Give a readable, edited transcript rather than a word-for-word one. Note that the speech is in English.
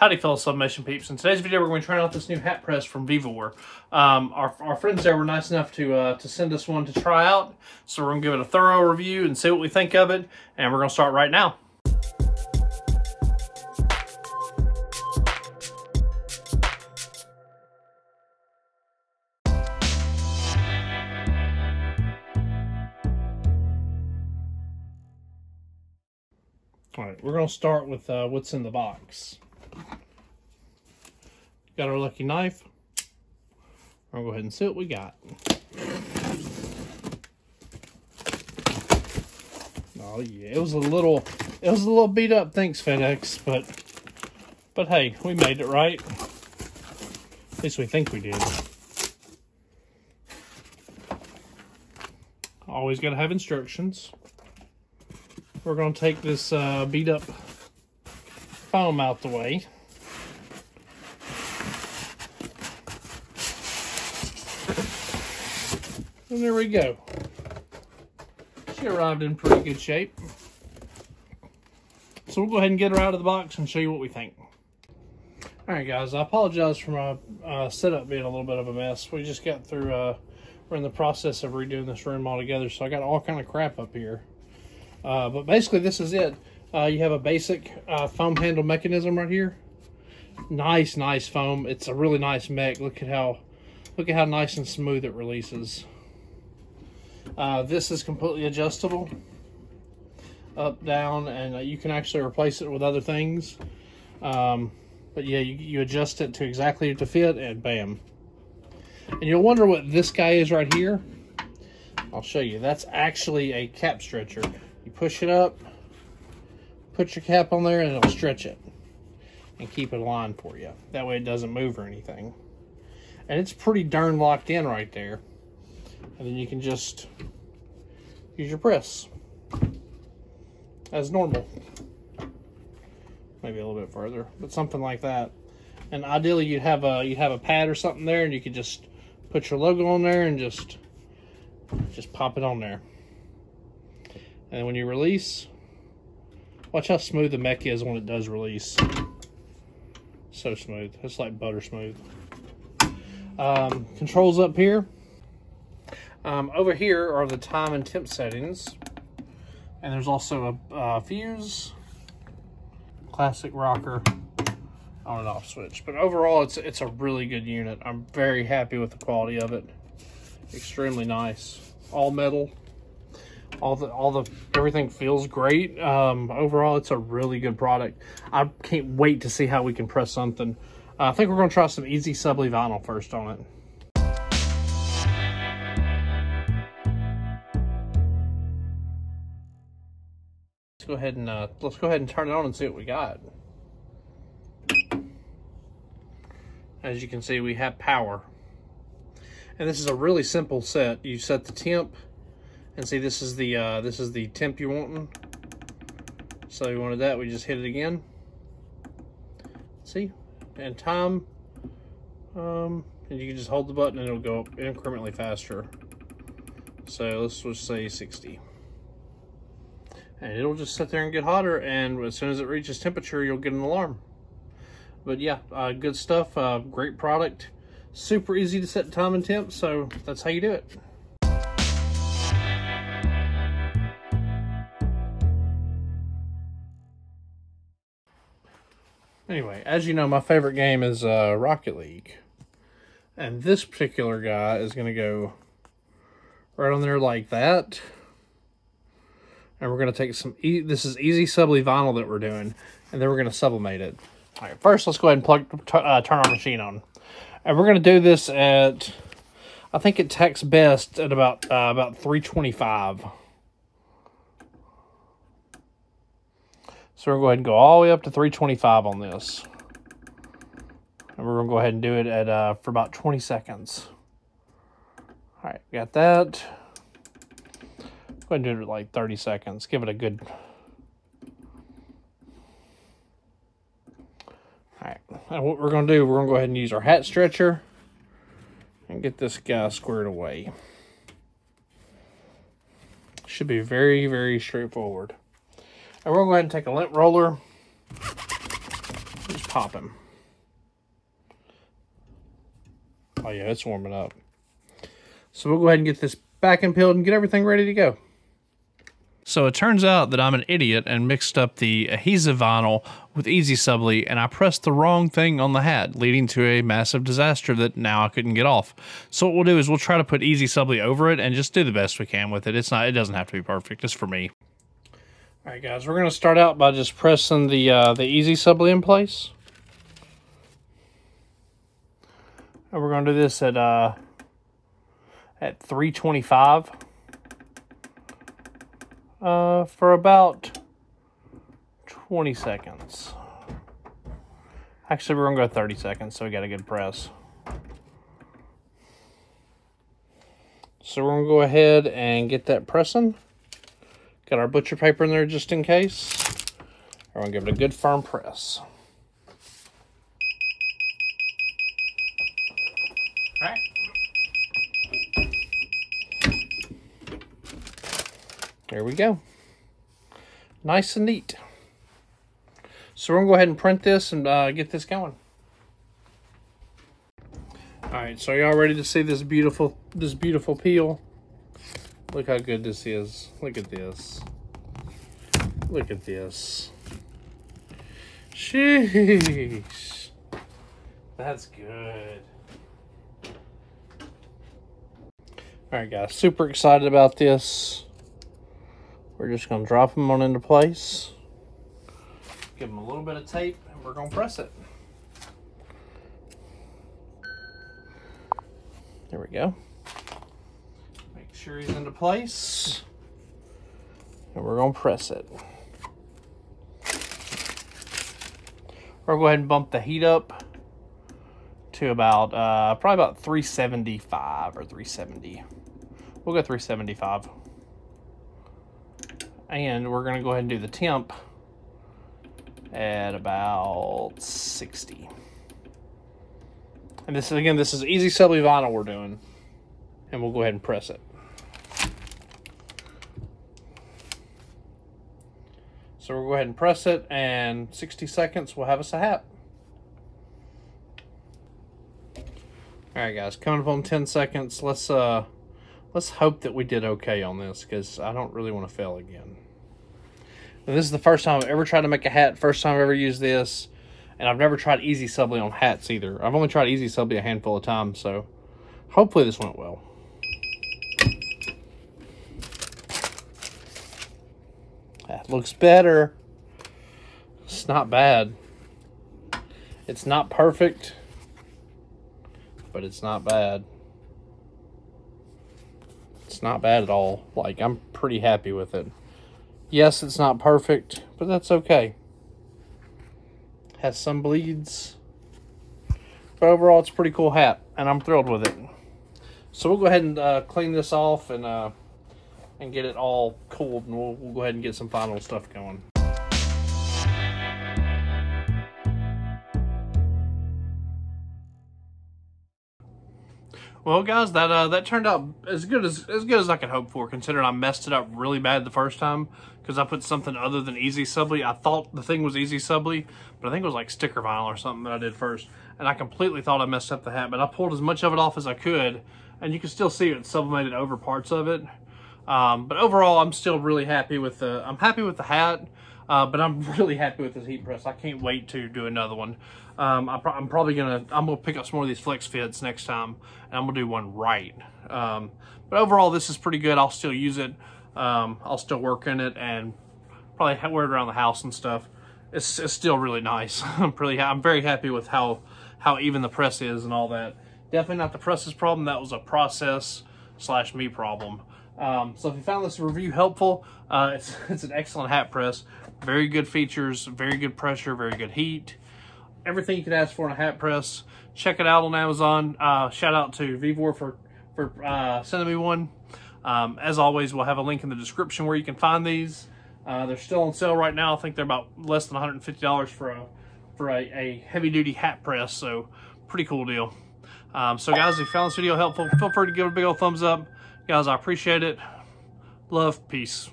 Howdy fellow Sublimation peeps. In today's video we're going to try out this new hat press from Vevor. Our friends there were nice enough to send us one to try out. So we're going to give it a thorough review and see what we think of it. And we're going to start right now. Alright, we're going to start with what's in the box. Got our lucky knife. I'll go ahead and see what we got. Oh yeah, it was a little beat up, thanks FedEx, but hey, we made it right. At least we think we did. Always gotta have instructions. We're gonna take this beat up foam out the way. And there we go. She arrived in pretty good shape. So we'll go ahead and get her out of the box and show you what we think. Alright guys, I apologize for my setup being a little bit of a mess. We just got through, we're in the process of redoing this room all together, so I got all kind of crap up here. But basically this is it. You have a basic foam handle mechanism right here. Nice foam. It's a really nice mech. Look at how nice and smooth it releases. This is completely adjustable, up, down, and you can actually replace it with other things. But yeah, you adjust it to exactly to fit, and bam. And you'll wonder what this guy is right here. I'll show you. That's actually a cap stretcher. You push it up, put your cap on there, and it'll stretch it and keep it aligned for you. That way it doesn't move or anything. And it's pretty darn locked in right there. And then you can just use your press as normal. Maybe a little bit further, but something like that. And ideally you'd have a pad or something there, and you could just put your logo on there and just pop it on there. And when you release, watch how smooth the mech is when it does release. So smooth. It's like butter smooth. Controls up here. Over here are the time and temp settings. And there's also a fuse, classic rocker, on and off switch. But overall, it's a really good unit. I'm very happy with the quality of it. Extremely nice. All metal. Everything feels great. Overall, it's a really good product. I can't wait to see how we can press something. I think we're going to try some easy subli vinyl first on it. Let's go ahead and turn it on and see what we got. As you can see, we have power, and this is a really simple set. You set the temp, and see this is the temp you're wanting. So you wanted that, we just hit it again. See, and time, and you can just hold the button and it'll go up incrementally faster. So let's just say 60. And it'll just sit there and get hotter, and as soon as it reaches temperature, you'll get an alarm. But yeah, good stuff, great product. Super easy to set time and temp, so that's how you do it. Anyway, as you know, my favorite game is Rocket League. And this particular guy is going to go right on there like that. And we're going to take some, this is easy subli vinyl that we're doing, and then we're going to sublimate it. All right, first let's go ahead and turn our machine on. And we're going to do this at, I think it tacks best at about 325. So we're going to go ahead and go all the way up to 325 on this. And we're going to go ahead and do it at for about 20 seconds. All right, got that. Go ahead and do it at like 30 seconds. Give it a good... Alright, and what we're going to do, we're going to go ahead and use our hat stretcher and get this guy squared away. Should be very, very straightforward. And we're going to go ahead and take a lint roller. Just pop him. Oh yeah, it's warming up. So we'll go ahead and get this backing peeled and get everything ready to go. So it turns out that I'm an idiot and mixed up the adhesive vinyl with Easy Subli, and I pressed the wrong thing on the hat, leading to a massive disaster that now I couldn't get off. So what we'll do is we'll try to put Easy Subli over it and just do the best we can with it. It doesn't have to be perfect, just for me. All right, guys, we're going to start out by just pressing the Easy Subli in place. And we're going to do this at 325. For about 20 seconds. Actually, we're going to go 30 seconds, so we got a good press. So we're going to go ahead and get that pressing. Got our butcher paper in there just in case. We're going to give it a good firm press. All right. There we go. Nice and neat. So we're going to go ahead and print this and get this going. Alright, so y'all ready to see this beautiful peel? Look how good this is. Look at this. Look at this. Sheesh. That's good. Alright guys, super excited about this. We're just going to drop them on into place. Give them a little bit of tape and we're going to press it. There we go. Make sure he's into place. And we're going to press it. We're going to go ahead and bump the heat up to about, probably about 375 or 370. We'll go 375. And we're going to go ahead and do the temp at about 60. And this is, again, this is Easy Subli vinyl we're doing. And we'll go ahead and press it. So we'll go ahead and press it, and 60 seconds we'll have us a hat. Alright guys, coming up on 10 seconds, let's hope that we did okay on this, because I don't really want to fail again. And this is the first time I've ever tried to make a hat, first time I've ever used this, and I've never tried Easy Subli on hats either. I've only tried Easy Subli a handful of times, so hopefully this went well. That looks better. It's not bad. It's not perfect, but it's not bad. It's not bad at all. Like, I'm pretty happy with it. Yes, it's not perfect, but that's okay. Has some bleeds. But overall, it's a pretty cool hat, and I'm thrilled with it. So we'll go ahead and clean this off and get it all cooled, and we'll go ahead and get some final stuff going. Well, guys, that turned out as good as I could hope for, considering I messed it up really bad the first time because I put something other than Easy Subli. I thought the thing was Easy Subli, but I think it was like sticker vinyl or something that I did first, and I completely thought I messed up the hat. But I pulled as much of it off as I could, and you can still see it sublimated over parts of it. But overall, I'm still really happy with the hat. But I'm really happy with this heat press. I can't wait to do another one. I'm gonna pick up some more of these flex fits next time, and I'm gonna do one right. But overall, this is pretty good. I'll still use it. I'll still work in it and probably wear it around the house and stuff. It's still really nice. I'm very happy with how even the press is and all that. Definitely not the press's problem. That was a process/me problem. So if you found this review helpful, it's an excellent hat press. Very good features, very good pressure, very good heat. Everything you could ask for in a hat press. Check it out on Amazon. Shout out to Vevor for sending me one. As always, we'll have a link in the description where you can find these. They're still on sale right now. I think they're about less than $150 for a heavy-duty hat press, so pretty cool deal. So guys, if you found this video helpful, feel free to give it a big old thumbs up. Guys, I appreciate it. Love, peace.